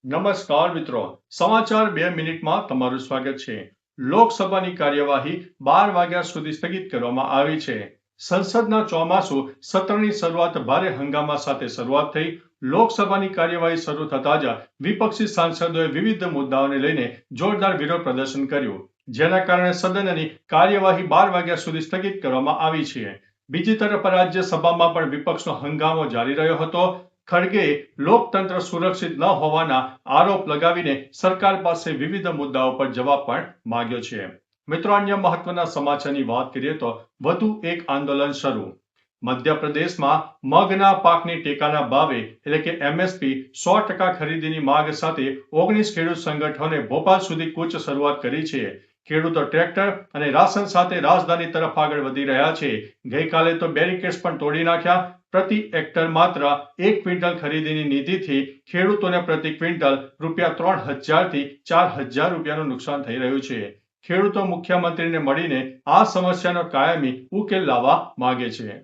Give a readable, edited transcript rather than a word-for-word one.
નમસ્કાર મિત્રો, સમાચાર 2 મિનિટમાં તમારું સ્વાગત છે. લોકસભાની કાર્યવાહી 12 વાગ્યા સુધી સ્થગિત કરવામાં આવી છે. સંસદના ચોમાસુ સત્રની શરૂઆત ભારે હંગામા સાથે શરૂઆત થઈ. લોકસભાની કાર્યવાહી શરૂ થતાં જ વિપક્ષી સાંસદોએ વિવિધ મુદ્દાઓને લઈને જોરદાર વિરોધ પ્રદર્શન કર્યું, જેના કારણે સદનની કાર્યવાહી 12 વાગ્યા સુધી સ્થગિત કરવામાં આવી છે. બીજી તરફ રાજ્યસભામાં પણ વિપક્ષનો હંગામો જારી રહ્યો હતો. ખડગેએ લોકતંત્ર સુરક્ષિત ન હોવાના આરોપ લગાવીને સરકાર પાસે વિવિધ મુદ્દાઓ પર જવાબ પણ માંગ્યો છે. મિત્રો, અન્ય મહત્વના સમાચારની વાત કરીએ તો વધુ એક આંદોલન શરૂ. મધ્યપ્રદેશમાં મગના પાકની ટેકાના ભાવે એટલે કે MSP 100% ખરીદીની માંગ સાથે 19 ખેડૂત સંગઠનોએ ભોપાલ સુધી કૂચ શરૂઆત કરી છે. ખેડૂતો ટ્રેક્ટર અને રાશન સાથે રાજધાની તરફ આગળ વધી રહ્યા છે. ગઈકાલે તો બેરિકેડ્સ પણ તોડી નાખ્યા. પ્રતિ હેક્ટર માત્ર 1 ક્વિન્ટલ ખરીદીની નીતિથી ખેડૂતોને પ્રતિ ક્વિન્ટલ ₹3000 થી ₹4000 નુકસાન થઈ રહ્યું છે. ખેડૂતો મુખ્યમંત્રીને મળીને આ સમસ્યાનો કાયમી ઉકેલ લાવવા માંગે છે.